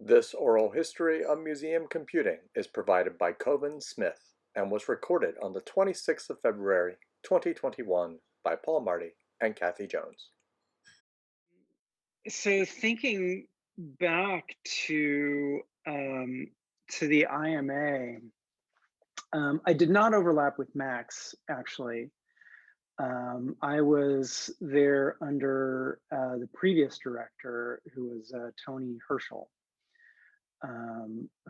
This oral history of museum computing is provided by Koven Smith and was recorded on the 26th of February, 2021 by Paul Marty and Kathy Jones. So thinking back to the IMA, I did not overlap with Max actually. I was there under the previous director, who was Tony Herschel,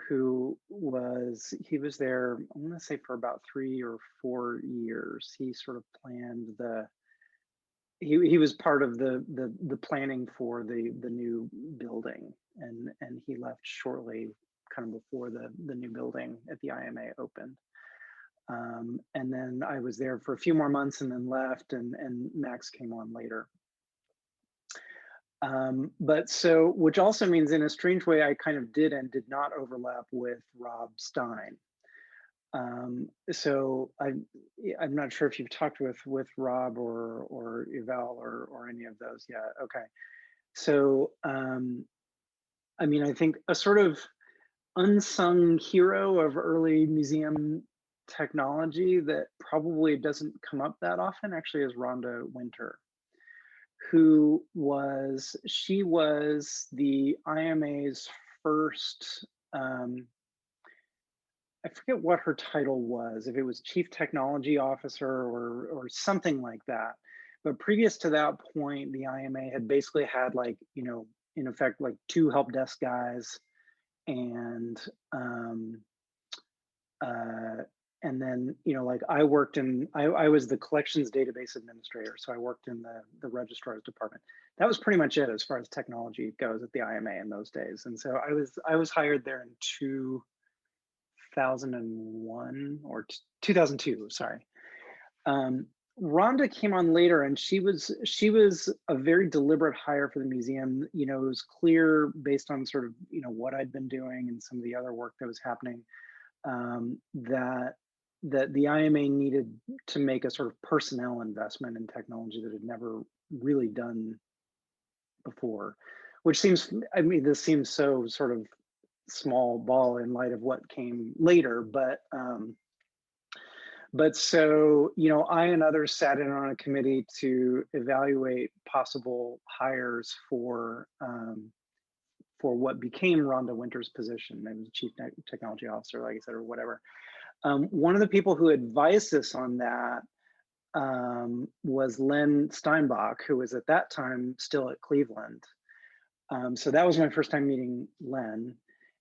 who was he was there. I want to say for about 3 or 4 years. He sort of planned he was part of the planning for the new building, and he left shortly, kind of before the new building at the IMA opened. And then I was there for a few more months and then left, and Max came on later. But so, which also means in a strange way, I kind of did and did not overlap with Rob Stein. So I'm not sure if you've talked with Rob or Yvel or any of those yet. Okay. So I mean, I think a sort of unsung hero of early museum technology that probably doesn't come up that often actually is Rhonda Winter, she was the IMA's first, I forget what her title was, if it was chief technology officer or something like that. But previous to that point, the IMA had basically had, like, in effect, like two help desk guys, and uh, and then, like, I was the collections database administrator, so I worked in the registrar's department. That was pretty much it as far as technology goes at the IMA in those days. And so I was hired there in 2001 or 2002, sorry. um, Rhonda came on later, and she was a very deliberate hire for the museum. It was clear, based on sort of what I'd been doing and some of the other work that was happening, that the IMA needed to make a sort of personnel investment in technology that had never really done before. Which seems, I mean, this seems so sort of small ball in light of what came later, but so, I and others sat in on a committee to evaluate possible hires for what became Rhonda Winter's position. It was chief technology officer, like I said, or whatever. One of the people who advised us on that was Len Steinbach, who was at that time still at Cleveland. So that was my first time meeting Len.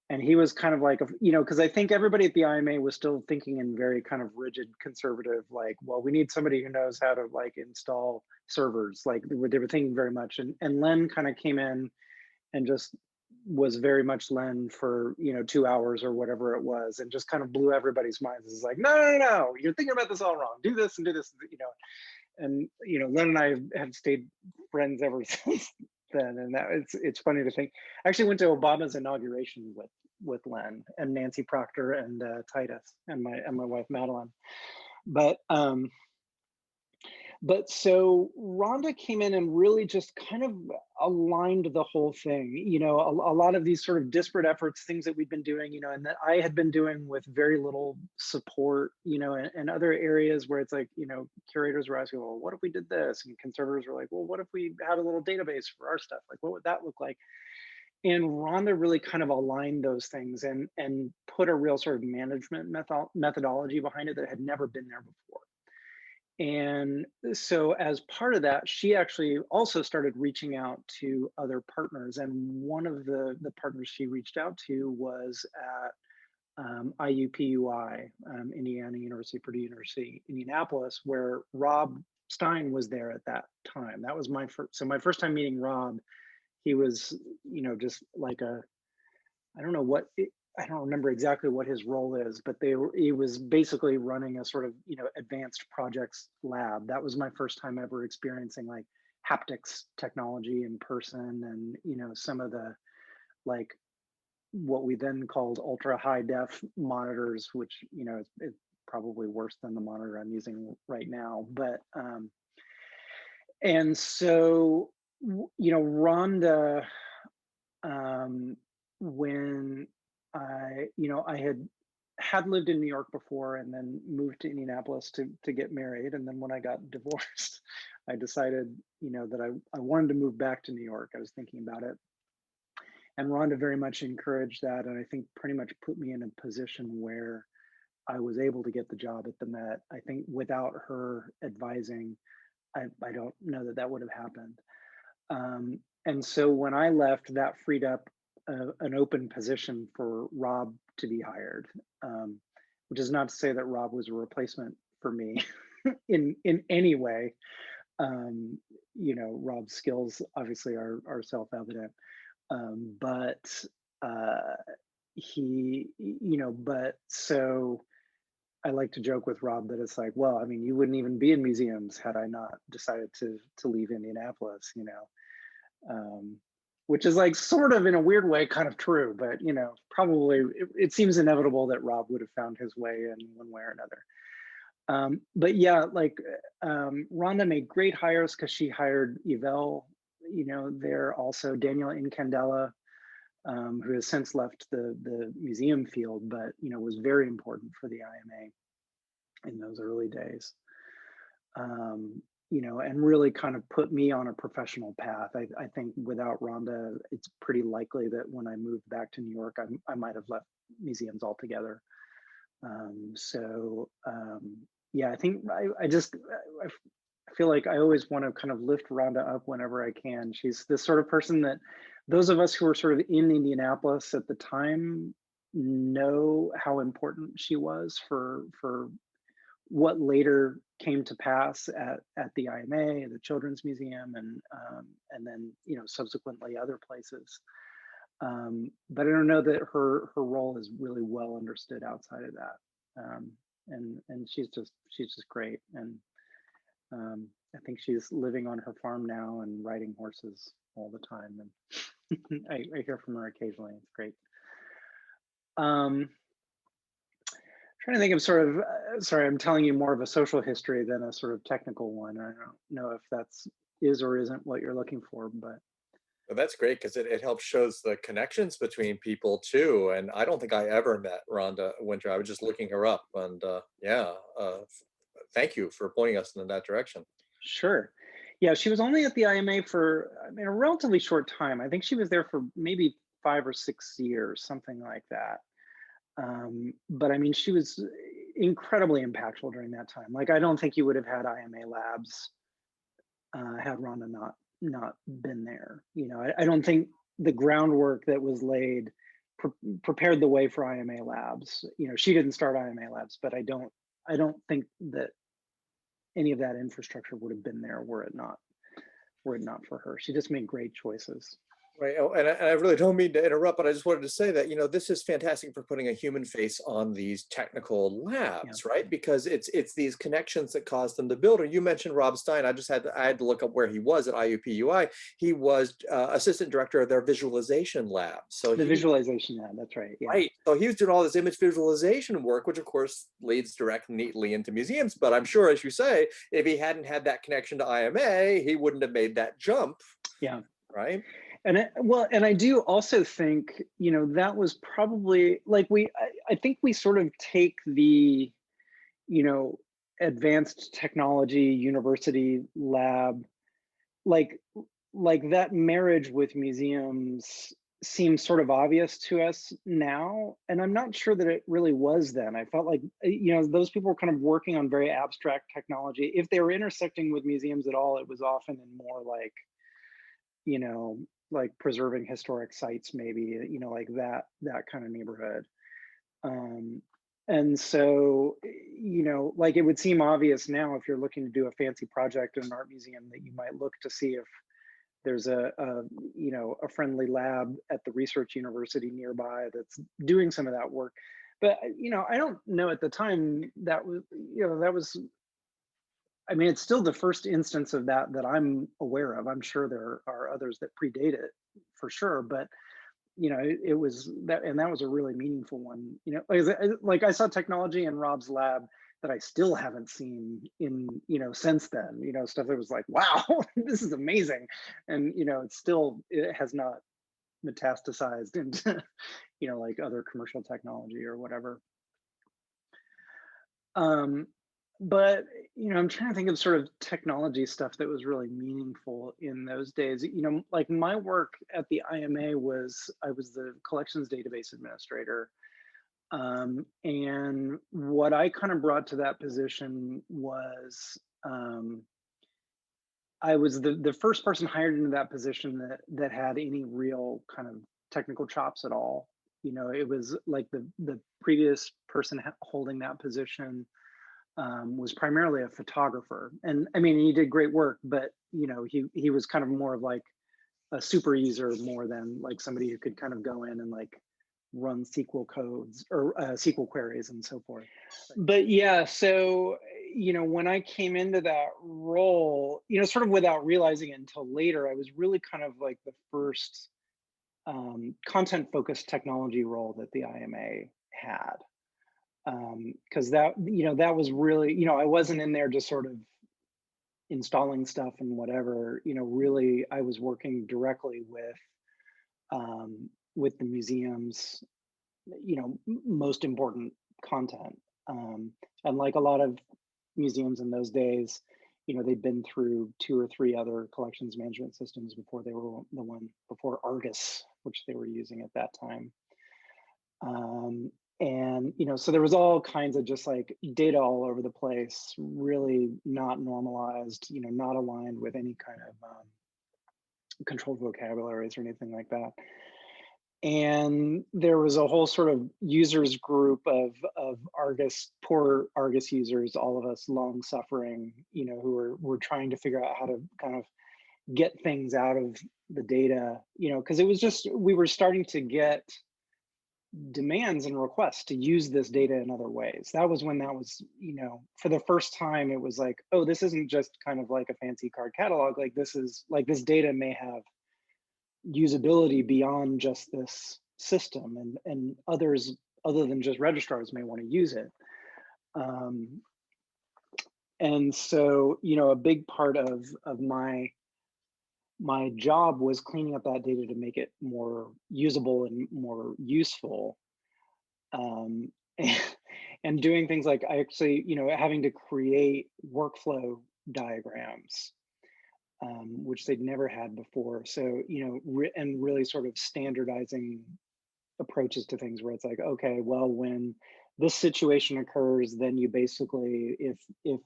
And he was kind of like, because I think everybody at the IMA was still thinking in very kind of rigid, conservative, like, well, we need somebody who knows how to, like, install servers. Like, they were thinking very much. And Len kind of came in and just was very much Len for 2 hours or whatever it was, and just kind of blew everybody's minds. It's like, no, no, no, no, you're thinking about this all wrong. Do this and do this, And Len and I have stayed friends ever since then. And that it's funny to think. I actually went to Obama's inauguration with Len and Nancy Proctor and Titus and my wife Madeline. But so Rhonda came in and really just kind of aligned the whole thing. A lot of these sort of disparate efforts, things that we've been doing, and that I had been doing with very little support, and other areas where it's like, curators were asking, well, what if we did this? And conservators were like, well, what if we had a little database for our stuff? Like, what would that look like? And Rhonda really kind of aligned those things and put a real sort of management methodology behind it that had never been there before. And so, as part of that, she actually also started reaching out to other partners. And one of the partners she reached out to was at IUPUI, Indiana University, Purdue University, Indianapolis, where Rob Stein was there at that time. That was my first. So my first time meeting Rob, he was, just like I don't know I don't remember exactly what his role is, but he was basically running a sort of, advanced projects lab. That was my first time ever experiencing, like, haptics technology in person, and, some of the, like, what we then called ultra high def monitors, which, is probably worse than the monitor I'm using right now. But, and so, Rhonda, um, when I had lived in New York before and then moved to Indianapolis to get married. And then when I got divorced, I decided, that I wanted to move back to New York. I was thinking about it. And Rhonda very much encouraged that. And I think pretty much put me in a position where I was able to get the job at the Met. I think without her advising, I don't know that that would have happened. And so when I left, that freed up an open position for Rob to be hired, which is not to say that Rob was a replacement for me in any way. Rob's skills obviously are self-evident, but uh, but so I like to joke with Rob that it's like, well, I mean, you wouldn't even be in museums had I not decided to leave Indianapolis, which is like sort of in a weird way kind of true, but probably it seems inevitable that Rob would have found his way in one way or another. But yeah, Rhonda made great hires because she hired Yvel, there also Daniel Incandela, who has since left the museum field, but was very important for the IMA in those early days. And really kind of put me on a professional path. I think without Rhonda, it's pretty likely that when I moved back to New York, I might have left museums altogether. Yeah, I think I feel like I always want to kind of lift Rhonda up whenever I can. She's the sort of person that those of us who were sort of in Indianapolis at the time know how important she was for what later came to pass at the IMA, the Children's Museum, and then subsequently other places. But I don't know that her role is really well understood outside of that. And she's just great. And I think she's living on her farm now and riding horses all the time. And I hear from her occasionally. It's great. Trying to think of sort of, sorry, I'm telling you more of a social history than a sort of technical one. I don't know if that's is or isn't what you're looking for, but. Well, that's great because it helps shows the connections between people too. And I don't think I ever met Rhonda Winter. I was just looking her up, and thank you for pointing us in that direction. Sure. Yeah, she was only at the IMA for, I mean, a relatively short time. I think she was there for maybe 5 or 6 years, something like that. But I mean, she was incredibly impactful during that time. Like, I don't think you would have had IMA labs had Rhonda not been there. I don't think the groundwork that was laid prepared the way for IMA labs. She didn't start IMA labs, but I don't think that any of that infrastructure would have been there were it not for her. She just made great choices. Right. Oh, and I really don't mean to interrupt, but I just wanted to say that, this is fantastic for putting a human face on these technical labs, Yeah. right? Because it's these connections that cause them to build. And you mentioned Rob Stein. I had to look up where he was at IUPUI. He was assistant director of their visualization lab. So The visualization lab, that's right. Yeah. right. So he was doing all this image visualization work, which of course leads neatly into museums. But I'm sure, as you say, if he hadn't had that connection to IMA, he wouldn't have made that jump. Yeah. Right. And I do also think, that was probably like I think we sort of take the, advanced technology university lab, like that marriage with museums seems sort of obvious to us now. And I'm not sure that it really was then. I felt like, those people were kind of working on very abstract technology. If they were intersecting with museums at all, it was often in more like, like preserving historic sites, maybe, like that kind of neighborhood. And so, like it would seem obvious now if you're looking to do a fancy project in an art museum that you might look to see if there's a friendly lab at the research university nearby that's doing some of that work. But, I don't know at the time that was, I mean, it's still the first instance of that I'm aware of. I'm sure there are others that predate it for sure, but it was that, and that was a really meaningful one. Like I saw technology in Rob's lab that I still haven't seen in since then. Stuff that was like, wow, this is amazing, and it has not metastasized into, like other commercial technology or whatever. Um, but I'm trying to think of sort of technology stuff that was really meaningful in those days. Like my work at the IMA I was the collections database administrator. And what I kind of brought to that position was I was the first person hired into that position that had any real kind of technical chops at all. It was like the previous person holding that position was primarily a photographer, and I mean he did great work, but he was kind of more of like a super user more than like somebody who could kind of go in and like run SQL codes or SQL queries and so forth. But yeah, so when I came into that role, sort of without realizing it until later, I was really kind of like the first content focused technology role that the IMA had. Because that was really, I wasn't in there just sort of installing stuff and whatever. Really, I was working directly with the museum's, most important content. And like a lot of museums in those days, they'd been through 2 or 3 other collections management systems before they were the one before Argus, which they were using at that time. And so there was all kinds of just like data all over the place, really not normalized, not aligned with any kind of controlled vocabularies or anything like that. And there was a whole sort of users group of Argus, poor Argus users, all of us long suffering, who were trying to figure out how to kind of get things out of the data, because it was just, we were starting to get demands and requests to use this data in other ways. That was when that was, for the first time, it was like, oh, this isn't just kind of like a fancy card catalog. Like this is like, this data may have usability beyond just this system, and others other than just registrars may want to use it. And so, a big part of my job was cleaning up that data to make it more usable and more useful. And, and doing things like I actually, having to create workflow diagrams, which they'd never had before. So, and really sort of standardizing approaches to things where it's like, okay, well, when this situation occurs, then you basically, if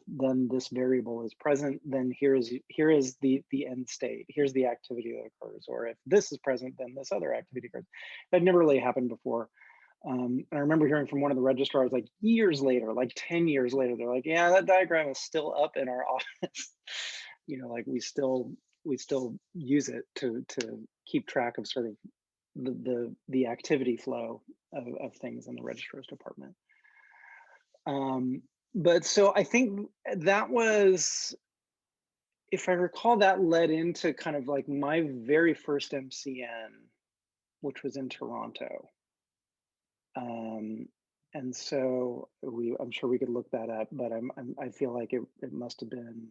then this variable is present, then here is the end state, here's the activity that occurs, or if this is present, then this other activity occurs. That never really happened before. And I remember hearing from one of the registrars like years later, like 10 years later, they're like, yeah, that diagram is still up in our office. Like we still use it to keep track of sort of the activity flow of things in the registrar's department. But so I think that was, if I recall, that led into kind of like my very first MCN, which was in Toronto. And so I'm sure we could look that up, but I feel like it must have been,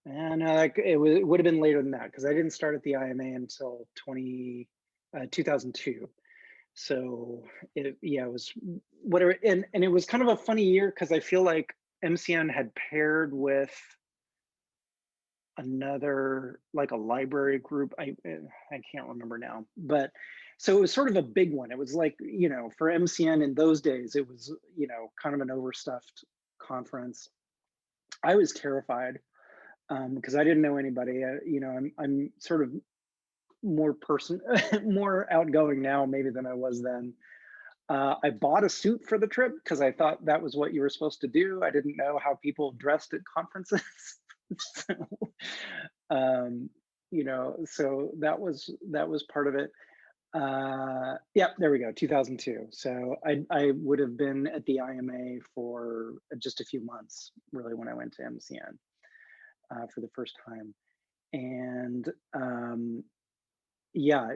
no, like it would have been later than that, because I didn't start at the IMA until 2002. So it was whatever, and it was kind of a funny year because I feel like MCN had paired with another, like a library group. I can't remember now, but so it was sort of a big one. It was like, for MCN in those days, it was, kind of an overstuffed conference. I was terrified because I didn't know anybody. I'm sort of more more outgoing now maybe than I was then. I bought a suit for the trip because I thought that was what you were supposed to do. I didn't know how people dressed at conferences. So, so that was part of it. Yeah, there we go, 2002. So I would have been at the IMA for just a few months, really, when I went to MCN for the first time. And yeah,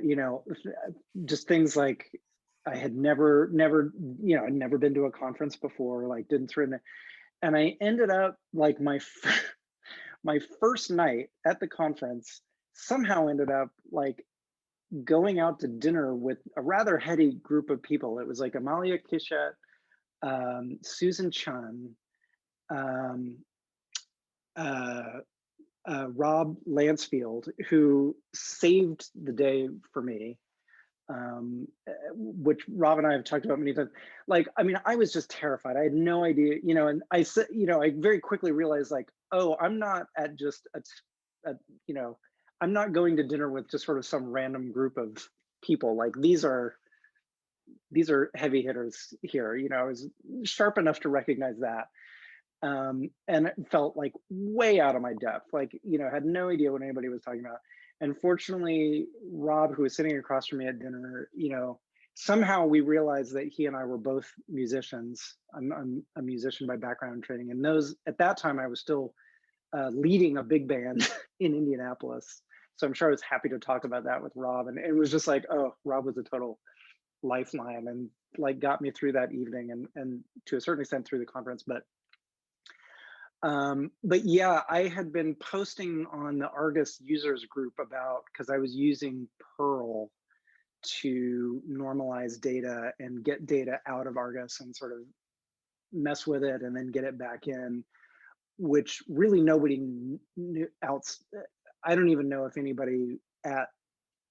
just things like I had never, I'd never been to a conference before, like didn't throw in it. And I ended up like my first night at the conference somehow ended up like going out to dinner with a rather heady group of people. It was like Amalia Kishet, Susan Chun, um, uh, Rob Lansfield, who saved the day for me, which Rob and I have talked about many times. Like, I mean, I was just terrified. I had no idea, and I said, I very quickly realized, like, oh, I'm not at just a you know, I'm not going to dinner with just sort of some random group of people. Like, these are heavy hitters here. I was sharp enough to recognize that. And it felt like way out of my depth, like, had no idea what anybody was talking about. And fortunately, Rob, who was sitting across from me at dinner, somehow we realized that he and I were both musicians. I'm a musician by background and training. And at that time, I was still leading a big band in Indianapolis. So I'm sure I was happy to talk about that with Rob. And it was just like, oh, Rob was a total lifeline and like got me through that evening and to a certain extent through the conference. But yeah, I had been posting on the Argus users group because I was using Perl to normalize data and get data out of Argus and sort of mess with it and then get it back in, which really nobody knew else. I don't even know if anybody at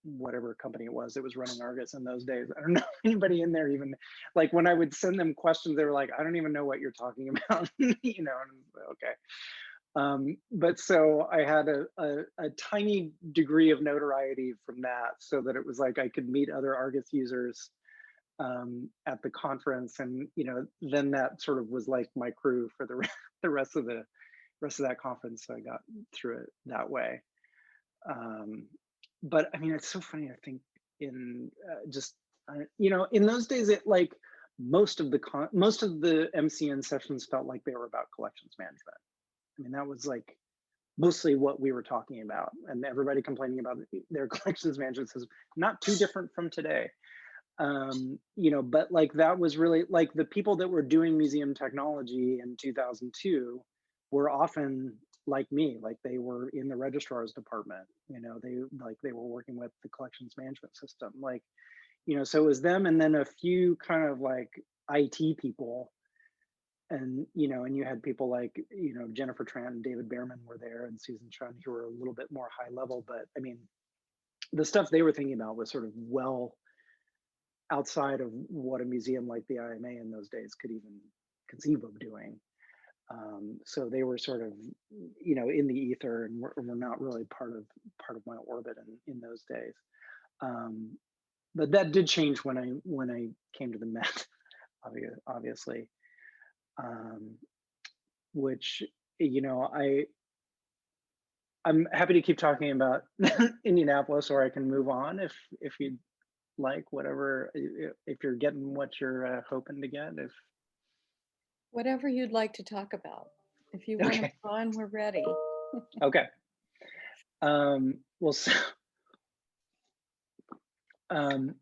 whatever company it was that was running Argus in those days. I don't know anybody in there even, like, when I would send them questions, they were like, I don't even know what you're talking about, and okay. But so I had a tiny degree of notoriety from that, so that it was like I could meet other Argus users at the conference, and then that sort of was like my crew for the rest of that conference. So I got through it that way. But I mean, it's so funny. I think in in those days, it like most of the MCN sessions felt like they were about collections management. I mean, that was like mostly what we were talking about, and everybody complaining about their collections management system. Not too different from today. But like that was really like the people that were doing museum technology in 2002 were often like me, like they were in the registrar's department, they were working with the collections management system, like, so it was them and then a few kind of like IT people. And and you had people like Jennifer Tran and David Behrman were there, and Susan Chun, who were a little bit more high level. But I mean, the stuff they were thinking about was sort of well outside of what a museum like the IMA in those days could even conceive of doing. So they were sort of, in the ether, and were not really part of my orbit in those days. But that did change when I came to the Met, obviously, which I'm happy to keep talking about Indianapolis, or I can move on if you'd like, whatever, if you're getting what you're hoping to get. If Whatever you'd like to talk about. If you want to Okay. move on, we're ready. Okay. Well, so,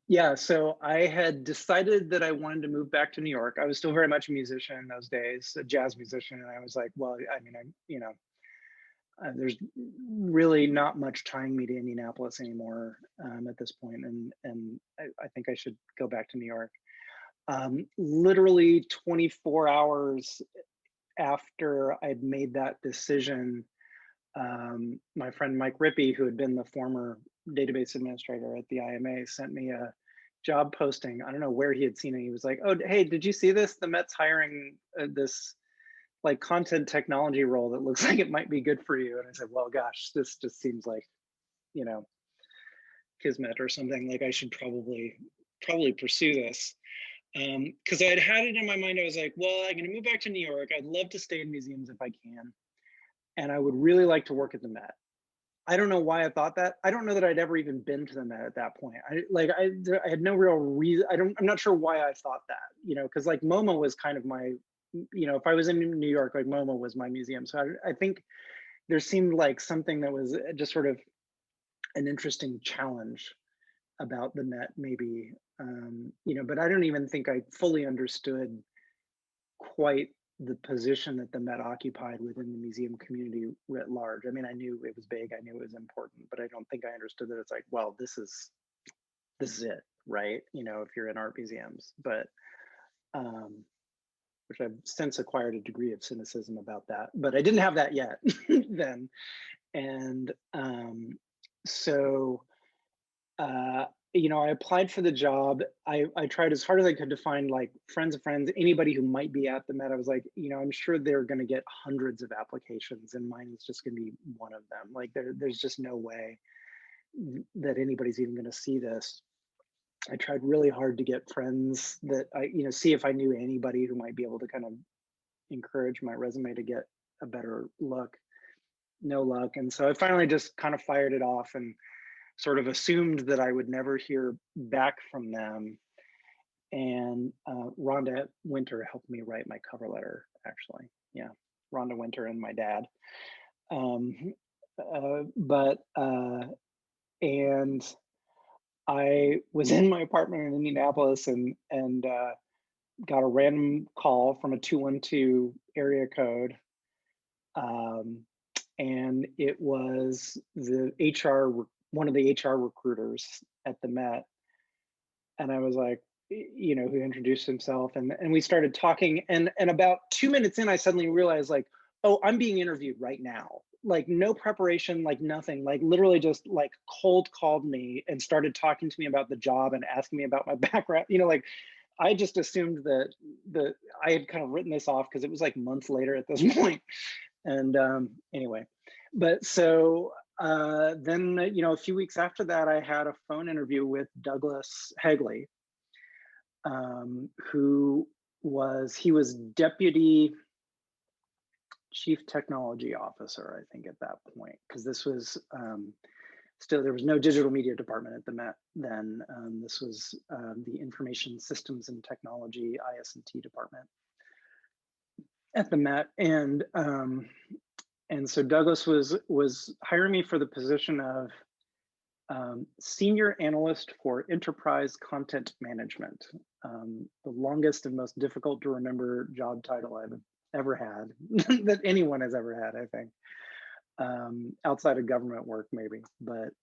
yeah, so I had decided that I wanted to move back to New York. I was still very much a musician in those days, a jazz musician, and I was like, well, I mean, there's really not much tying me to Indianapolis anymore at this point, and I think I should go back to New York. Literally 24 hours after I'd made that decision, my friend Mike Rippey, who had been the former database administrator at the IMA, sent me a job posting. I don't know where he had seen it. He was like, oh, hey, did you see this? The Met's hiring this like content technology role that looks like it might be good for you. And I said, well, gosh, this just seems like, kismet or something. Like I should probably pursue this. Because I had it in my mind. I was like, well, I'm going to move back to New York. I'd love to stay in museums if I can. And I would really like to work at the Met. I don't know why I thought that. I don't know that I'd ever even been to the Met at that point. I had no real reason. I'm not sure why I thought that, because like MoMA was kind of my, if I was in New York, like MoMA was my museum. So I think there seemed like something that was just sort of an interesting challenge about the Met, maybe, but I don't even think I fully understood quite the position that the Met occupied within the museum community writ large. I mean, I knew it was big, I knew it was important, but I don't think I understood that it's like, well, this is this is it, right? If you're in art museums, but um, which I've since acquired a degree of cynicism about that, but I didn't have that yet then. And so, uh, I applied for the job. I tried as hard as I could to find like friends of friends, anybody who might be at the Met. I was like, I'm sure they're going to get hundreds of applications, and mine is just going to be one of them. Like there's just no way that anybody's even going to see this. I tried really hard to get friends that see if I knew anybody who might be able to kind of encourage my resume to get a better look. No luck. And so I finally just kind of fired it off and sort of assumed that I would never hear back from them. And Rhonda Winter helped me write my cover letter, actually. Yeah, Rhonda Winter and my dad. And I was in my apartment in Indianapolis and got a random call from a 212 area code. And it was one of the HR recruiters at the Met. And I was like, who introduced himself, and we started talking. And about 2 minutes in, I suddenly realized, like, oh, I'm being interviewed right now. Like no preparation, like nothing, like literally just like cold called me and started talking to me about the job and asking me about my background. Like I just assumed that I had kind of written this off because it was like months later at this point. And anyway, but so then, a few weeks after that, I had a phone interview with Douglas Hegley, who he was deputy chief technology officer, I think, at that point, because this was still, there was no digital media department at the Met then. This was the Information Systems and Technology, IS&T department at the Met. And so Douglas was hiring me for the position of senior analyst for enterprise content management, the longest and most difficult to remember job title I've ever had, that anyone has ever had, I think, outside of government work maybe. But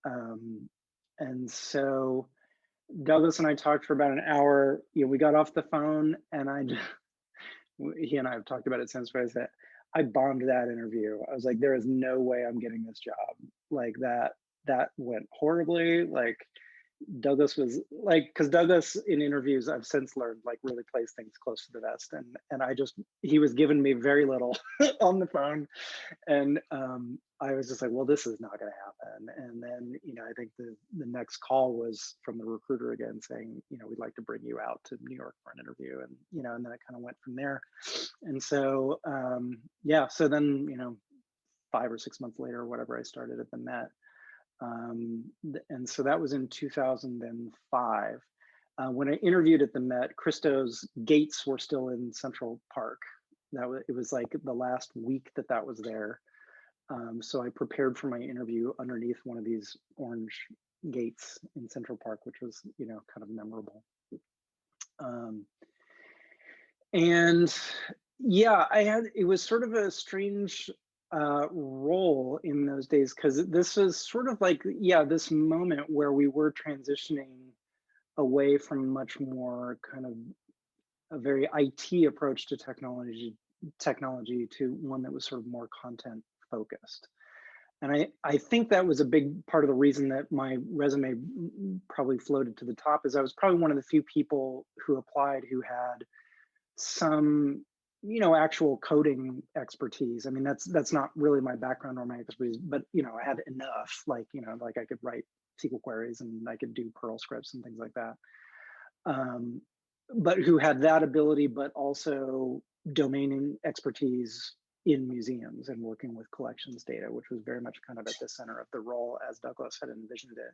and so Douglas and I talked for about an hour. We got off the phone, and he and I have talked about it since, but I said, I bombed that interview. I was like, there is no way I'm getting this job. Like that went horribly. Like Douglas was like, because Douglas in interviews, I've since learned, like really plays things close to the vest. And he was giving me very little on the phone. And I was just like, well, this is not going to happen. And then, I think the next call was from the recruiter again saying, we'd like to bring you out to New York for an interview. And, and then it kind of went from there. And so, yeah, so then, 5 or 6 months later or whatever, I started at the Met. And so that was in 2005. When I interviewed at the Met, Christo's gates were still in Central Park. It was like the last week that was there. So I prepared for my interview underneath one of these orange gates in Central Park, which was, kind of memorable. And yeah, it was sort of a strange role in those days, because this was sort of like, this moment where we were transitioning away from much more kind of a very IT approach to technology to one that was sort of more content focused. And I think that was a big part of the reason that my resume probably floated to the top, is I was probably one of the few people who applied who had some actual coding expertise. I mean, that's not really my background or my expertise, but I had enough, like like I could write SQL queries and I could do Perl scripts and things like that, but who had that ability, but also domain expertise in museums and working with collections data, which was very much kind of at the center of the role as Douglas had envisioned it.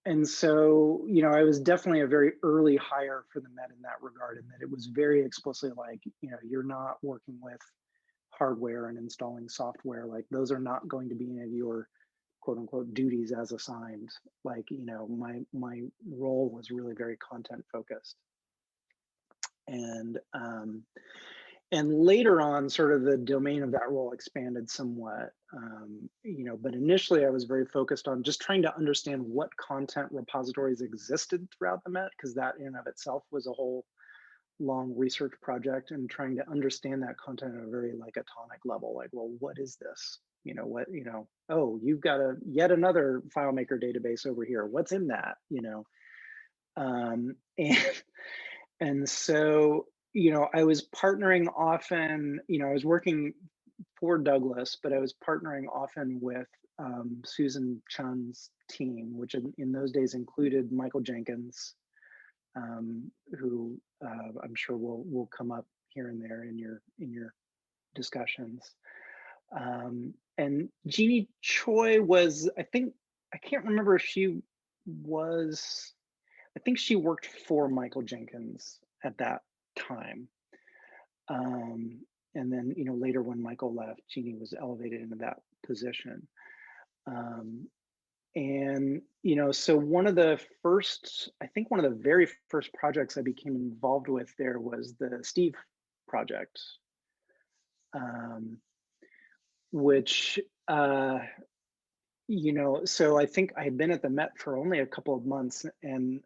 And so, I was definitely a very early hire for the Met in that regard, in that it was very explicitly like, you're not working with hardware and installing software. Like those are not going to be any of your quote unquote duties as assigned. Like, my role was really very content focused. And And later on, sort of the domain of that role expanded somewhat. But initially I was very focused on just trying to understand what content repositories existed throughout the Met, because that in and of itself was a whole long research project, and trying to understand that content at a very like atomic level. Like, well, what is this? Oh, you've got yet another FileMaker database over here. What's in that? And and so, I was partnering often, I was working for Douglas, but I was partnering often with Susan Chun's team, which in those days included Michael Jenkins, who I'm sure will come up here and there in your discussions. And Jeannie Choi was, I can't remember if she was, I think she worked for Michael Jenkins at that time. And then, later when Michael left, Jeannie was elevated into that position. And, so one of the very first projects I became involved with there was the Steve project, which, so I think I had been at the Met for only a couple of months, and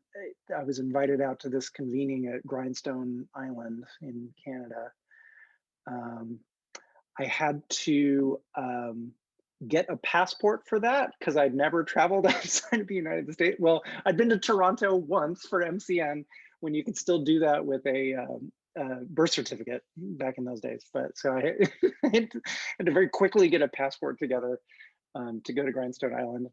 I was invited out to this convening at Grindstone Island in Canada. I had to get a passport for that because I'd never traveled outside of the United States. Well, I'd been to Toronto once for MCN when you could still do that with a birth certificate back in those days. But so I had to very quickly get a passport together to go to Grindstone Island.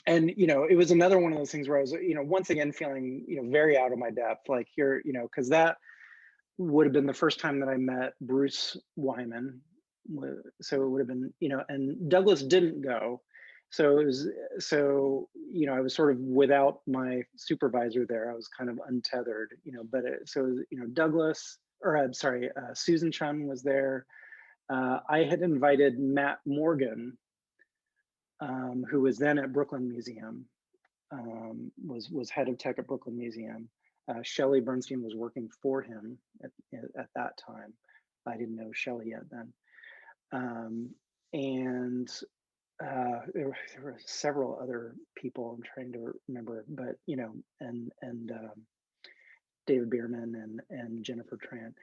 And, it was another one of those things where I was, once again, feeling, very out of my depth, like here, because that would have been the first time that I met Bruce Wyman. So it would have been, and Douglas didn't go. So it was, I was sort of without my supervisor there. I was kind of untethered, but Douglas, or I'm sorry, Susan Chun was there. I had invited Matt Morgan, who was then at Brooklyn Museum, was head of tech at Brooklyn Museum. Shelley Bernstein was working for him at that time. I didn't know Shelley yet then. And there were several other people I'm trying to remember, but and David Bierman and Jennifer Tran.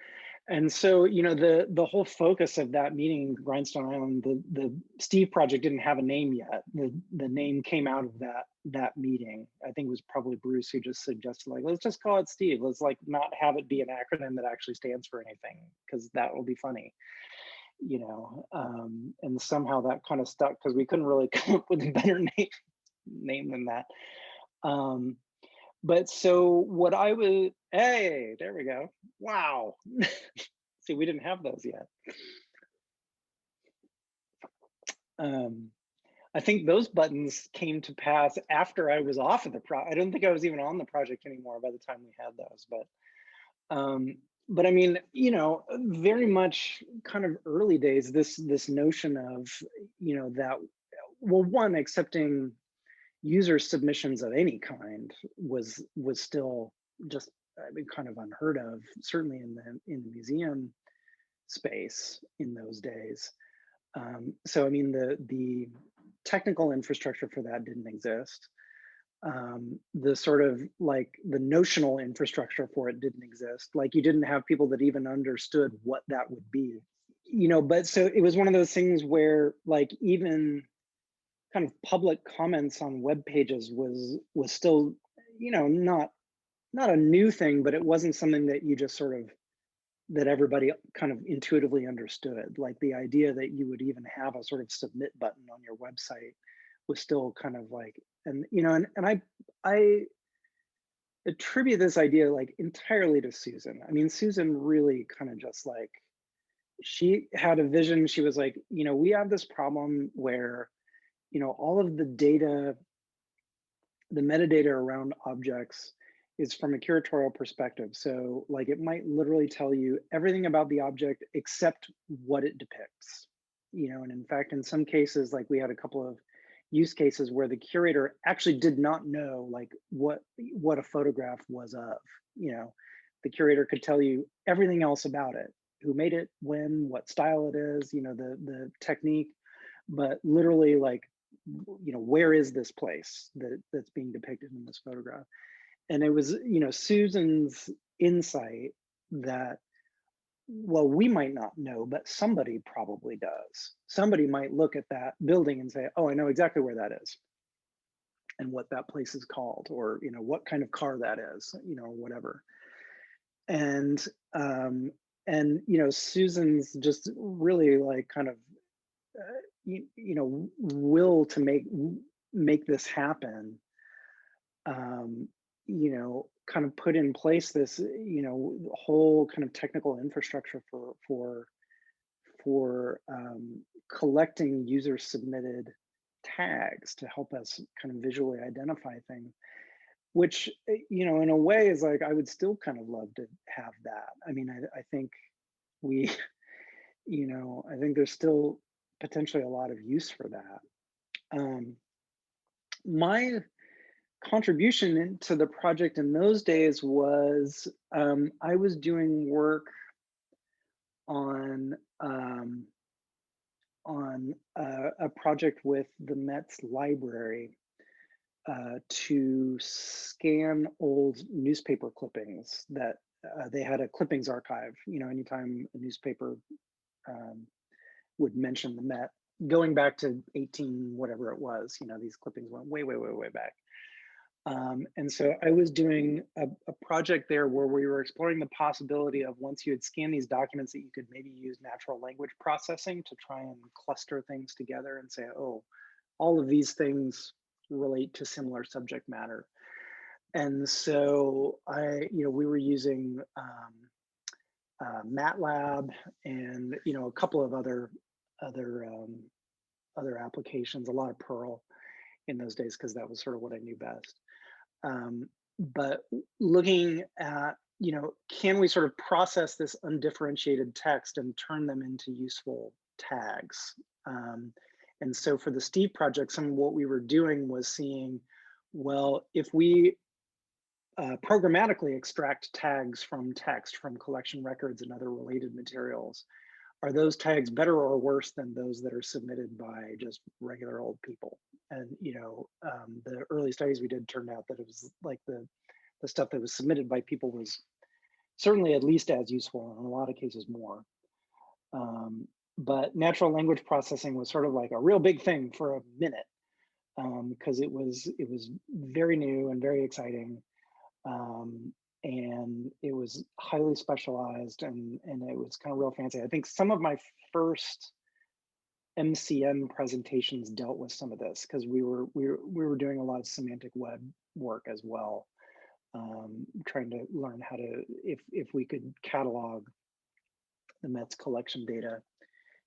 And so, the whole focus of that meeting, Grindstone Island, the Steve project didn't have a name yet. The name came out of that meeting. I think it was probably Bruce who just suggested, like, let's just call it Steve. Let's like not have it be an acronym that actually stands for anything, because that will be funny. And somehow that kind of stuck because we couldn't really come up with a better name than that. But so what I was, hey, there we go. Wow. See, we didn't have those yet. I think those buttons came to pass after I was off of the project. I don't think I was even on the project anymore by the time we had those, but I mean, very much kind of early days, this notion of, that, well, one, accepting user submissions of any kind was still just, I mean, kind of unheard of, certainly in the museum space in those days. So I mean, the technical infrastructure for that didn't exist. The sort of like the notional infrastructure for it didn't exist. Like you didn't have people that even understood what that would be, but so it was one of those things where like even kind of public comments on web pages was still, not a new thing, but it wasn't something that you just sort of, that everybody kind of intuitively understood. Like the idea that you would even have a sort of submit button on your website was still kind of like, and I attribute this idea like entirely to Susan. I mean, Susan really kind of just like, she had a vision. She was like, we have this problem where, all of the data, the metadata around objects is from a curatorial perspective. So like it might literally tell you everything about the object except what it depicts, and in fact, in some cases, like we had a couple of use cases where the curator actually did not know like what a photograph was of, the curator could tell you everything else about it who made it, when, what style it is, the technique, but literally like, where is this place that's being depicted in this photograph? And it was, Susan's insight that, well, we might not know, but somebody probably does. Somebody might look at that building and say, oh, I know exactly where that is and what that place is called, or, what kind of car that is, whatever. And, Susan's just really like kind of, will to make this happen, kind of put in place this, whole kind of technical infrastructure for collecting user submitted tags to help us kind of visually identify things, which, in a way is like, I would still kind of love to have that. I mean, I think we, I think there's still potentially a lot of use for that. My contribution to the project in those days was, I was doing work on a project with the Met's library, to scan old newspaper clippings that, they had a clippings archive. Anytime a newspaper, would mention the Met, going back to 18 whatever it was, these clippings went way, way, way, way back. And so I was doing a project there where we were exploring the possibility of, once you had scanned these documents, that you could maybe use natural language processing to try and cluster things together and say, oh, all of these things relate to similar subject matter. And so we were using MATLAB and, a couple of other applications, a lot of Perl in those days, because that was sort of what I knew best. But looking at, can we sort of process this undifferentiated text and turn them into useful tags? And so for the Steve project, some of what we were doing was seeing, well, if we programmatically extract tags from text, from collection records and other related materials, are those tags better or worse than those that are submitted by just regular old people? And the early studies we did turned out that it was like the stuff that was submitted by people was certainly at least as useful, and in a lot of cases more. But natural language processing was sort of like a real big thing for a minute, because it was very new and very exciting. And it was highly specialized, and it was kind of real fancy. I think some of my first MCN presentations dealt with some of this, because we were doing a lot of semantic web work as well, trying to learn how to, if we could catalog the Met's collection data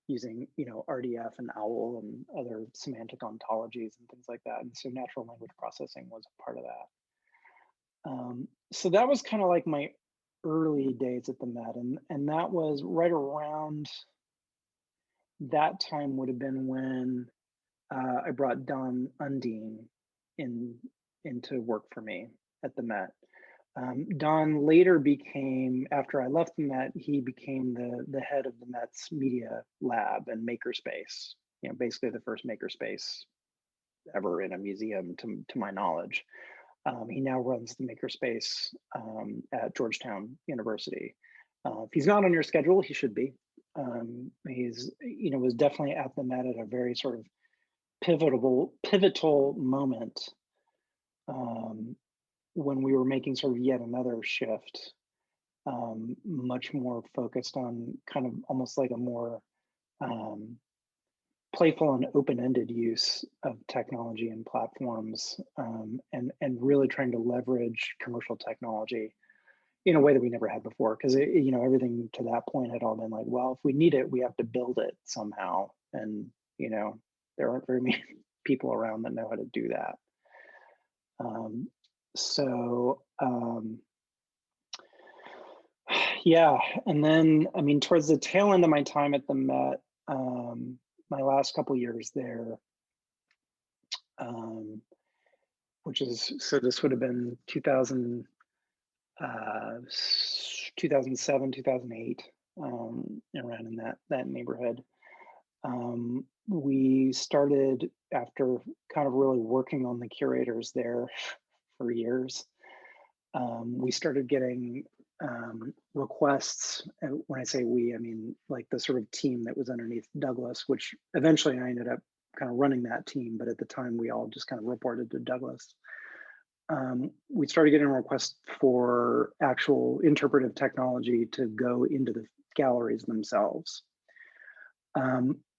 using RDF and OWL and other semantic ontologies and things like that. And so natural language processing was a part of that. So that was kind of like my early days at the Met, and that was right around that time would have been when I brought Don Undine into work for me at the Met. Don later became, after I left the Met, he became the head of the Met's media lab and makerspace. Basically the first makerspace ever in a museum, to my knowledge. He now runs the makerspace at Georgetown University. If he's not on your schedule, he should be. He's, was definitely at the Met at a very sort of pivotal moment, when we were making sort of yet another shift, much more focused on kind of almost like a more playful and open-ended use of technology and platforms, and really trying to leverage commercial technology in a way that we never had before, because everything to that point had all been like, well, if we need it, we have to build it somehow, and there aren't very many people around that know how to do that. Yeah, and then towards the tail end of my time at the Met, my last couple years there, which is, so this would have been 2007, 2008, around in that neighborhood. We started, after kind of really working on the curators there for years, we started getting requests. And when I say we, I mean like the sort of team that was underneath Douglas, which eventually I ended up kind of running that team, but at the time we all just kind of reported to Douglas. We started getting requests for actual interpretive technology to go into the galleries themselves,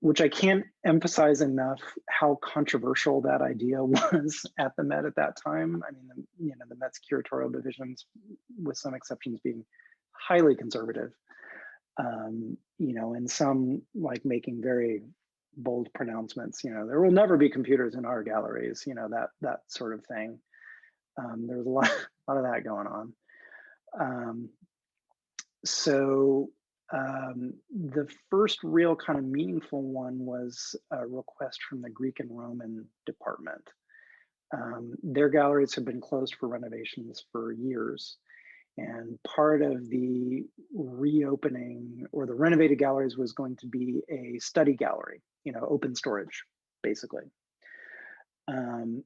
which I can't emphasize enough how controversial that idea was at the Met at that time. I mean, the Met's curatorial divisions, with some exceptions, being highly conservative, and some like making very bold pronouncements. There will never be computers in our galleries. That sort of thing. There was a lot of that going on. So the first real kind of meaningful one was a request from the Greek and Roman department. Their galleries have been closed for renovations for years. And part of the reopening or the renovated galleries was going to be a study gallery, open storage, basically. And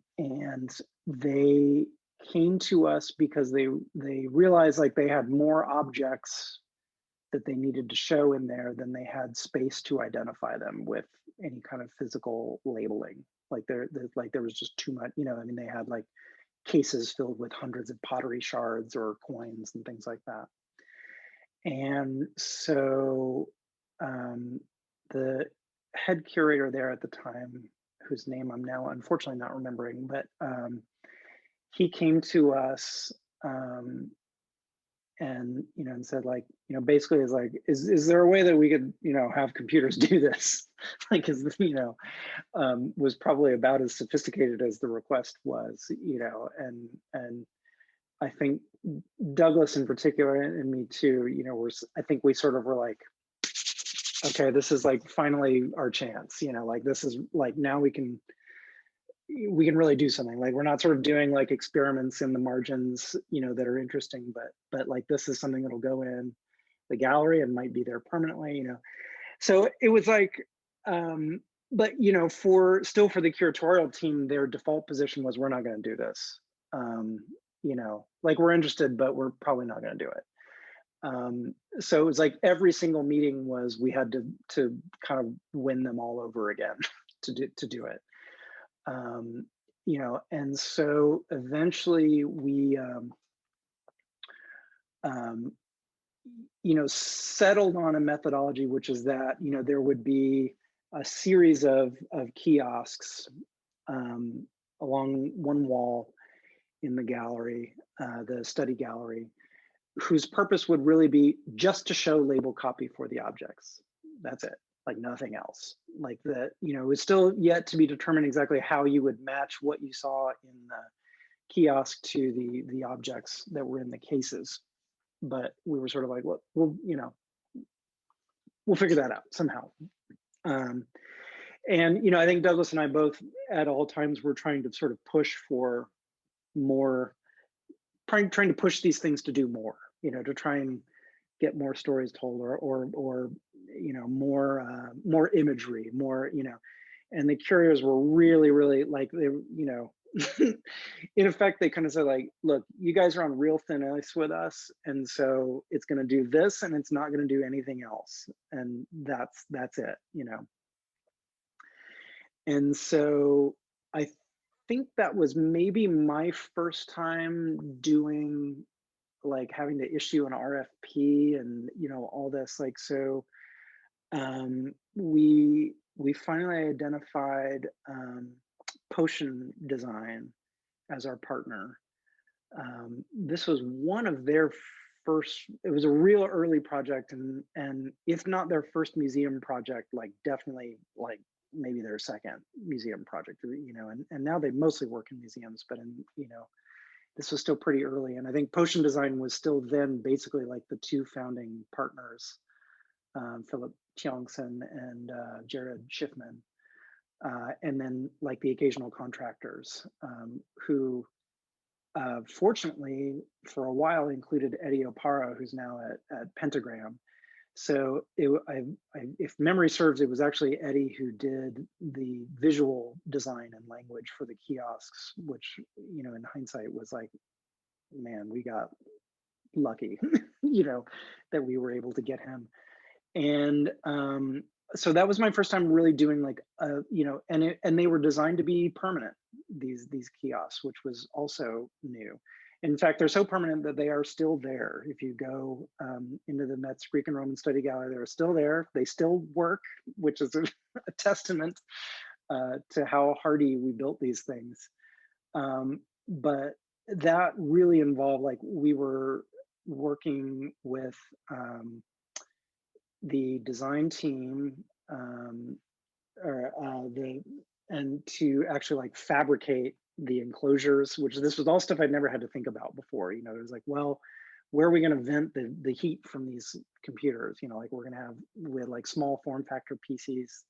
they came to us because they realized like they had more objects that they needed to show in there than they had space to identify them with any kind of physical labeling. Like there was just too much, I mean, they had like cases filled with hundreds of pottery shards or coins and things like that. And so the head curator there at the time, whose name I'm now unfortunately not remembering, but he came to us and said like, basically is like, is there a way that we could have computers do this? Like, was probably about as sophisticated as the request was, and I think Douglas in particular, and me too, I think we sort of were like, okay, this is like finally our chance, like this is like, now we can really do something. Like we're not sort of doing like experiments in the margins, that are interesting, but like this is something that'll go in the gallery and might be there permanently, So it was like, but for the curatorial team, their default position was, we're not going to do this. Like we're interested, but we're probably not going to do it. So it was like every single meeting was, we had to kind of win them all over again to do it. And so eventually we, settled on a methodology, which is that, there would be a series of kiosks along one wall in the gallery, the study gallery, whose purpose would really be just to show label copy for the objects. That's it. Like nothing else. Like that, it's still yet to be determined exactly how you would match what you saw in the kiosk to the objects that were in the cases. But we were sort of like, well, we'll figure that out somehow. And I think Douglas and I both at all times were trying to sort of push for more, trying to push these things to do more, to try and get more stories told, or more imagery, more, and the curators were really like, they, in effect, they kind of said like, look, you guys are on real thin ice with us, and so it's going to do this and it's not going to do anything else, and that's it, And so I think that was maybe my first time doing, like, having to issue an RFP and all this, like, so we finally identified Potion Design as our partner. This was one of their first, it was a real early project, and if not their first museum project, like definitely like maybe their second museum project, and now they mostly work in museums, but this was still pretty early. And I think Potion Design was still then basically like the two founding partners, Philip Tiongson and Jared Schiffman, and then like the occasional contractors who fortunately for a while included Eddie Opara, who's now at Pentagram. So if memory serves, it was actually Eddie who did the visual design and language for the kiosks, which, in hindsight was like, man, we got lucky, that we were able to get him. And so that was my first time really doing like, and they were designed to be permanent, these kiosks, which was also new. In fact, they're so permanent that they are still there. If you go into the Met's Greek and Roman Study Gallery, they're still there. They still work, which is a testament to how hardy we built these things. But that really involved, like, we were working with the design team, and to actually like fabricate the enclosures, which this was all stuff I'd never had to think about before. It was like, well, where are we going to vent the heat from these computers? Like we had like small form factor PCs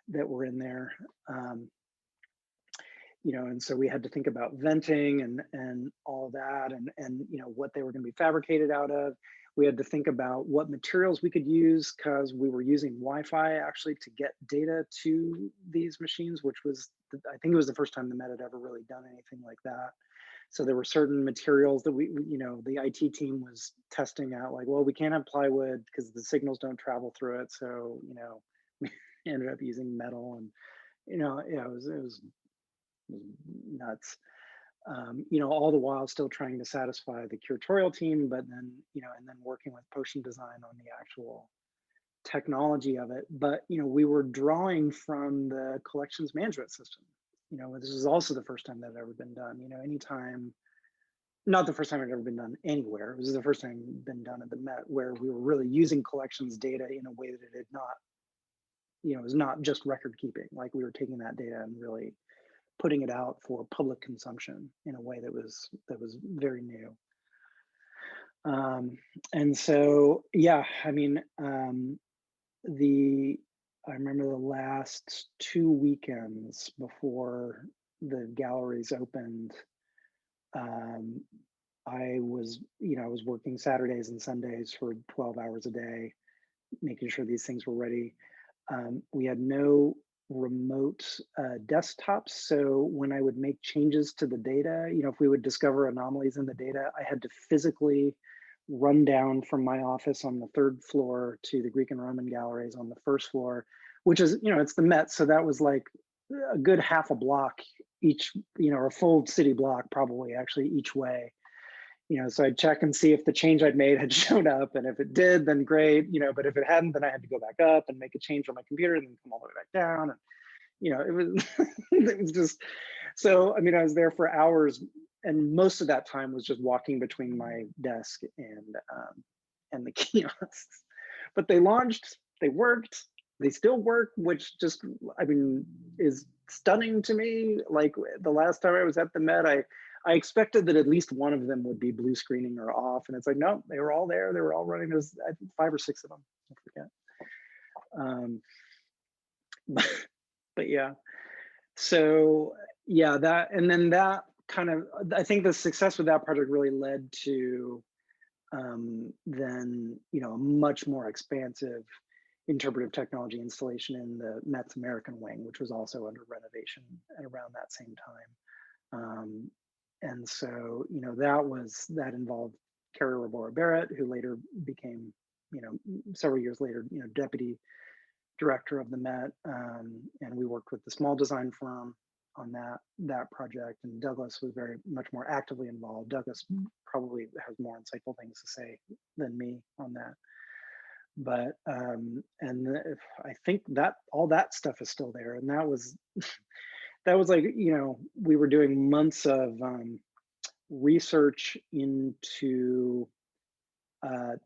that were in there. And so we had to think about venting and all that, and what they were going to be fabricated out of. We had to think about what materials we could use, because we were using Wi-Fi actually to get data to these machines, which was, I think it was the first time the Met had ever really done anything like that. So there were certain materials that the IT team was testing out, like, well, we can't have plywood because the signals don't travel through it. So, we ended up using metal, and, yeah, it was nuts. All the while still trying to satisfy the curatorial team, but then, and then working with potion design on the actual technology of it. But, we were drawing from the collections management system. This is also the first time that had ever been done. Anytime, not the first time it had ever been done anywhere. It was the first time been done at the Met, where we were really using collections data in a way that it had not, it was not just record keeping. Like, we were taking that data and really putting it out for public consumption in a way that was very new. And so, yeah, I mean, I remember the last 2 weekends before the galleries opened, I was working Saturdays and Sundays for 12 hours a day, making sure these things were ready. We had no remote desktops. So when I would make changes to the data, if we would discover anomalies in the data, I had to physically run down from my office on the 3rd floor to the Greek and Roman galleries on the 1st floor, which is, it's the Met. So that was like a good half a block each, or a full city block probably actually each way. So I'd check and see if the change I'd made had shown up, and if it did, then great, but if it hadn't, then I had to go back up and make a change on my computer and then come all the way back down. And, it was, it was just, so, I mean, I was there for hours, and most of that time was just walking between my desk and the kiosks. But they launched, they worked, they still work, which just, I mean, is stunning to me. Like, the last time I was at the Met, I expected that at least one of them would be blue screening or off, and it's like, no, they were all there. They were all running. There's, I think, 5 or 6 of them. I forget. But yeah. So yeah, that, and then that kind of, I think the success with that project really led to then, a much more expansive interpretive technology installation in the Met's American wing, which was also under renovation around that same time. And so, that involved Carrie Rabora Barrett, who later became, several years later, deputy director of the Met. And we worked with the small design firm on that project. And Douglas was very much more actively involved. Douglas probably has more insightful things to say than me on that. But I think that all that stuff is still there. And that was that was like, we were doing months of research into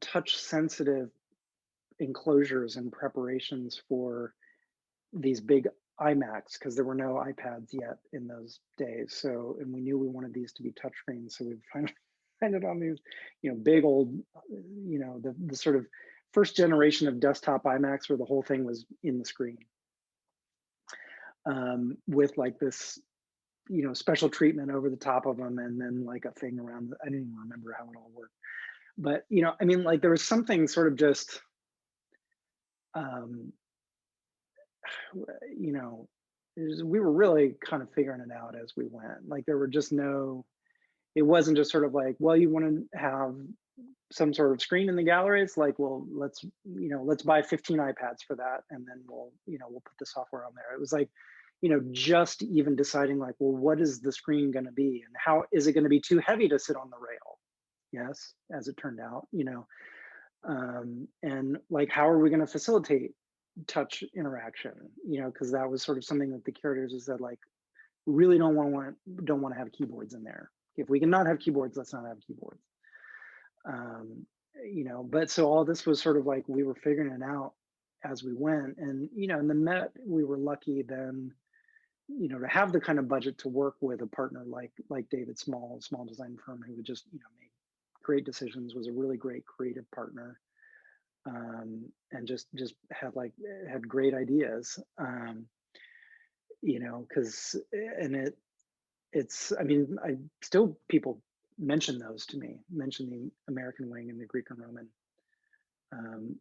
touch sensitive enclosures and preparations for these big iMacs, because there were no iPads yet in those days. So, and we knew we wanted these to be touchscreens. So we finally landed on these, big old, the sort of first generation of desktop iMacs where the whole thing was in the screen. With like this, special treatment over the top of them, and then like a thing around, I didn't even remember how it all worked. But, I mean, like, there was something sort of just um, you know, we were really kind of figuring it out as we went. Like there were just no, it wasn't just sort of like, well, you want to have some sort of screen in the gallery. It's like, well, let's buy 15 iPads for that, and then we'll put the software on there. It was like, just even deciding like, well, what is the screen going to be, and how is it going to be too heavy to sit on the rail? Yes, as it turned out, and like, how are we going to facilitate touch interaction? Because that was sort of something that the curators has said, like, really don't want to have keyboards in there. If we can not have keyboards, let's not have keyboards. But so all this was sort of like we were figuring it out as we went, and in the Met we were lucky then, to have the kind of budget to work with a partner like David Small design firm who would just make great decisions, was a really great creative partner, and just had great ideas, because it's, I mean, I still, people mention those to me, mention the American Wing and the Greek and Roman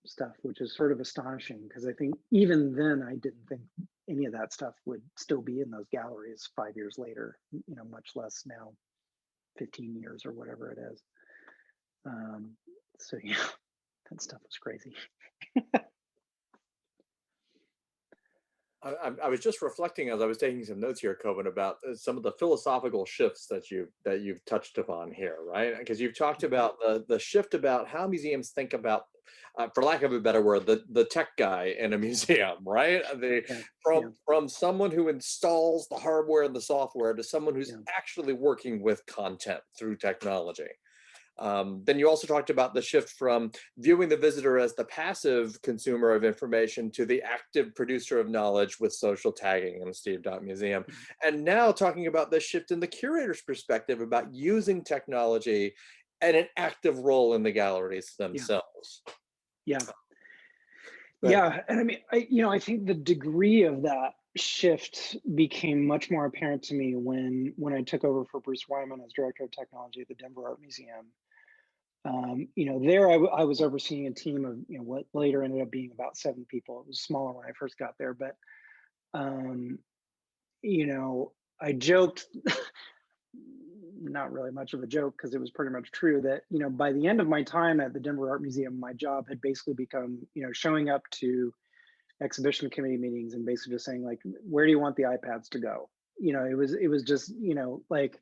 stuff, which is sort of astonishing, because I think even then I didn't think any of that stuff would still be in those galleries 5 years later, much less now 15 years or whatever it is. So yeah, that stuff was crazy. I was just reflecting as I was taking some notes here, Koven, about some of the philosophical shifts that you've touched upon here, right? Because you've talked about the shift about how museums think about, for lack of a better word, the tech guy in a museum, right? From someone who installs the hardware and the software to someone who's actually working with content through technology. Then you also talked about the shift from viewing the visitor as the passive consumer of information to the active producer of knowledge with social tagging in the Steve Dot Museum. And now talking about the shift in the curator's perspective about using technology and an active role in the galleries themselves. Yeah. And I mean, I think the degree of that shift became much more apparent to me when I took over for Bruce Wyman as director of technology at the Denver Art Museum. There I was overseeing a team of what later ended up being about 7 people. It was smaller when I first got there, but I joked, not really much of a joke because it was pretty much true, that by the end of my time at the Denver Art Museum, my job had basically become showing up to exhibition committee meetings and basically just saying, like, where do you want the iPads to go? It was just like,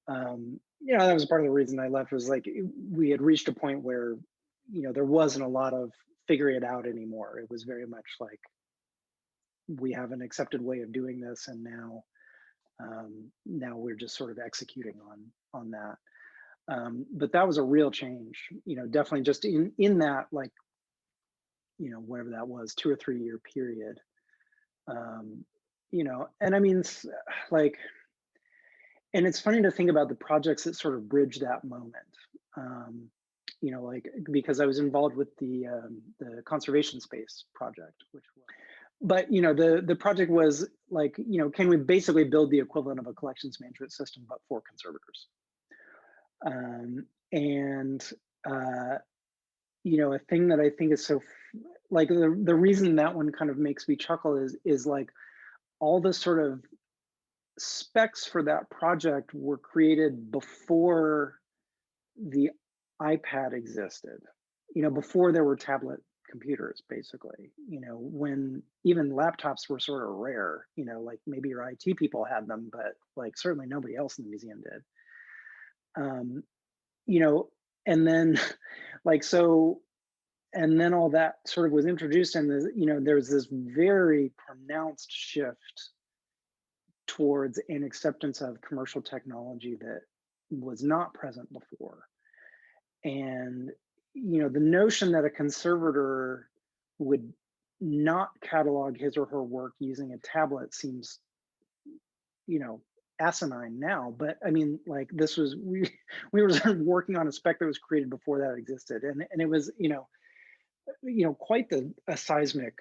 that was part of the reason I left, was like we had reached a point where there wasn't a lot of figuring it out anymore. It was very much like, we have an accepted way of doing this, and now we're just sort of executing on that. But that was a real change, definitely just in that, like, whatever that was, 2 or 3 year period. And I mean, like, and it's funny to think about the projects that sort of bridge that moment. Like, because I was involved with the conservation space project, but the project was like, can we basically build the equivalent of a collections management system but for conservators? A thing that I think is so, like, the reason that one kind of makes me chuckle is like, all the sort of specs for that project were created before the iPad existed, before there were tablet computers, basically, when even laptops were sort of rare, like maybe your IT people had them, but like certainly nobody else in the museum did. And then like, so, and then all that sort of was introduced, and there's this very pronounced shift towards an acceptance of commercial technology that was not present before. And the notion that a conservator would not catalog his or her work using a tablet seems asinine now, but I mean, like, this was, we were sort of working on a spec that was created before that existed, and it was quite a seismic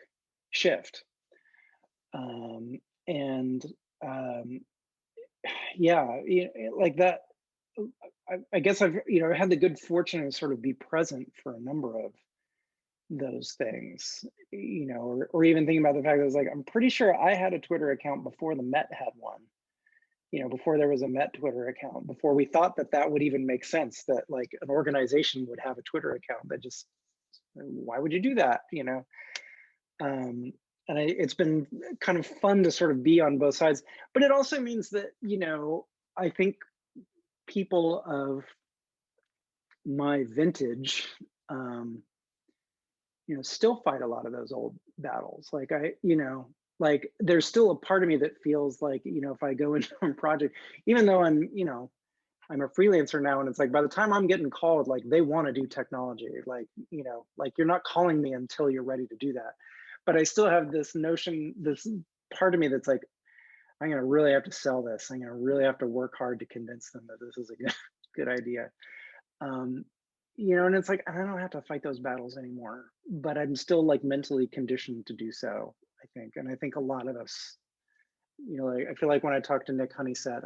shift. Like that, I guess I've had the good fortune to sort of be present for a number of those things, or even thinking about the fact that it's like, I'm pretty sure I had a Twitter account before the Met had one, before there was a Met Twitter account, before we thought that that would even make sense, that like an organization would have a Twitter account. That just, why would you do that? And it's been kind of fun to sort of be on both sides, but it also means that, I think people of my vintage, still fight a lot of those old battles. Like like there's still a part of me that feels like, if I go into a project, even though I'm a freelancer now, and it's like, by the time I'm getting called, like they want to do technology, like, like you're not calling me until you're ready to do that. But I still have this notion, this part of me that's like, I'm going to really have to sell this. I'm going to really have to work hard to convince them that this is a good idea. And it's like, I don't have to fight those battles anymore, but I'm still like mentally conditioned to do so, I think. And I think a lot of us, like, I feel like when I talk to Nick Honeysett,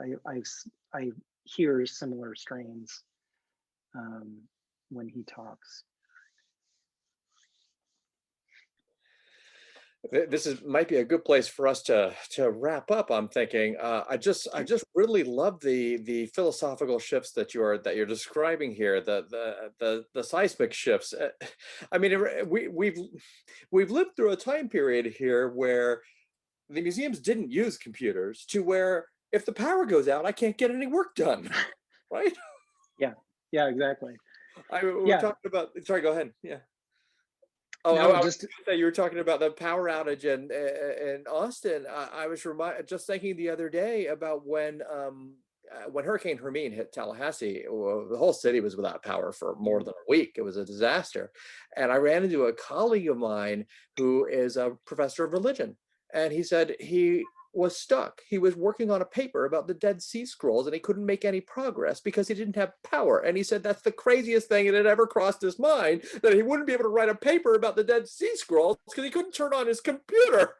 I hear similar strains when he talks. This might be a good place for us to wrap up. I'm thinking. I just really love the philosophical shifts that you're describing here. The seismic shifts. I mean, we've lived through a time period here where the museums didn't use computers, to where if the power goes out, I can't get any work done. Right? Yeah, exactly. We're talking about. Sorry, go ahead. Yeah. Oh, No, I was just gonna say, you were talking about the power outage in Austin. I was just thinking the other day about when Hurricane Hermine hit Tallahassee. The whole city was without power for more than a week. It was a disaster. And I ran into a colleague of mine who is a professor of religion. And he said he was stuck. He was working on a paper about the Dead Sea Scrolls, and he couldn't make any progress because he didn't have power. And he said that's the craziest thing that had ever crossed his mind, that he wouldn't be able to write a paper about the Dead Sea Scrolls because he couldn't turn on his computer.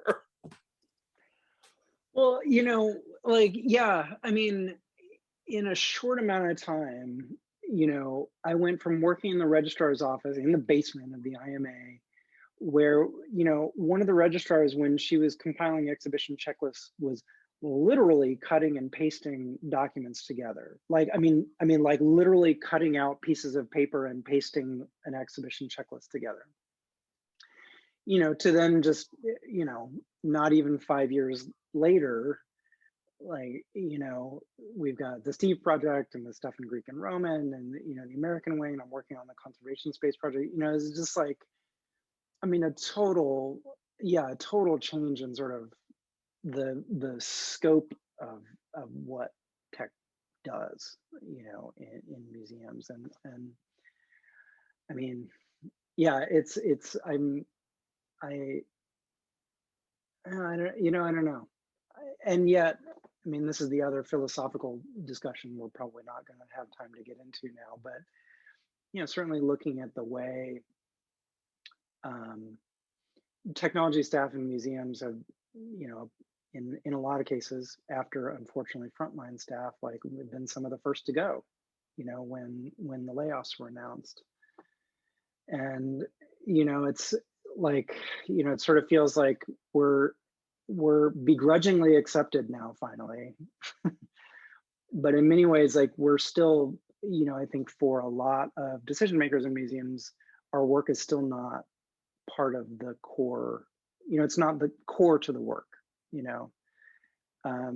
Well, like, yeah, I mean, in a short amount of time, I went from working in the registrar's office in the basement of the IMA, where, one of the registrars, when she was compiling exhibition checklists, was literally cutting and pasting documents together. Like, I mean, like literally cutting out pieces of paper and pasting an exhibition checklist together. To then just, not even 5 years later, like, we've got the Steve project and the stuff in Greek and Roman, and, the American wing, and I'm working on the conservation space project. It's just like, I mean, a total change in sort of the scope of what tech does, in museums. And I mean, yeah, I don't know. And yet, I mean, this is the other philosophical discussion we're probably not going to have time to get into now, but, certainly looking at the way technology staff in museums have, in a lot of cases, after unfortunately frontline staff, like, we've been some of the first to go, when the layoffs were announced. And, it's like, it sort of feels like we're begrudgingly accepted now, finally. But in many ways, like, we're still, I think for a lot of decision makers in museums, our work is still not part of the core. It's not the core to the work. I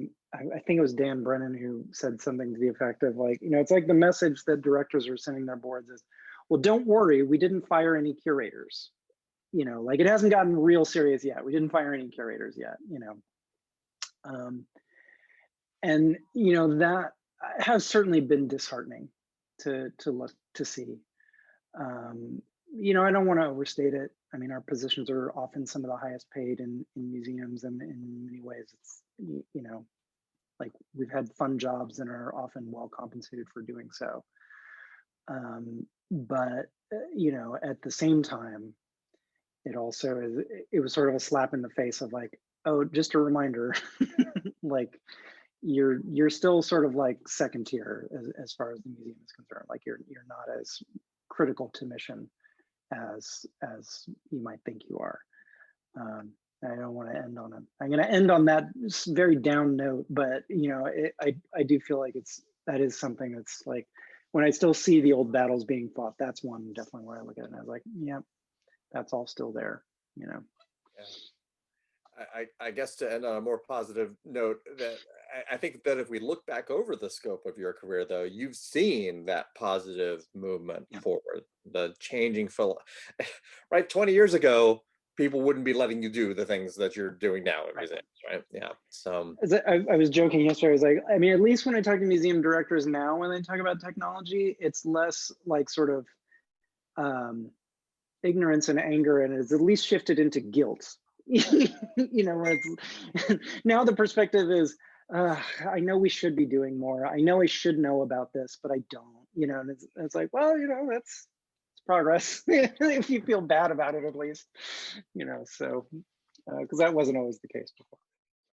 think it was Dan Brennan who said something to the effect of, like, it's like the message that directors are sending their boards is, well, don't worry, we didn't fire any curators. Like, it hasn't gotten real serious yet. We didn't fire any curators yet. And that has certainly been disheartening to look to see. I don't want to overstate it. I mean, our positions are often some of the highest paid in museums, and in many ways, it's, like, we've had fun jobs and are often well compensated for doing so. But at the same time, it was sort of a slap in the face of, like, oh, just a reminder, like, you're still sort of like second tier as far as the museum is concerned. Like, you're not as critical to mission as you might think you are. I don't want to end on I'm going to end on that very down note, but I do feel like that is something that's like, when I still see the old battles being fought, that's one definitely where I look at it and I was like, yeah, that's all still there, Yeah. I guess to end on a more positive note, that I think that if we look back over the scope of your career, though, you've seen that positive movement forward, the changing right? 20 years ago, people wouldn't be letting you do the things that you're doing now in museums, right? Yeah. So I was joking yesterday. I was like, I mean, at least when I talk to museum directors now, when they talk about technology, it's less like sort of ignorance and anger, and it's at least shifted into guilt. Where it's now the perspective is, I know we should be doing more. I know I should know about this, but I don't. And it's like, well, it's progress. If you feel bad about it, at least, so because that wasn't always the case before.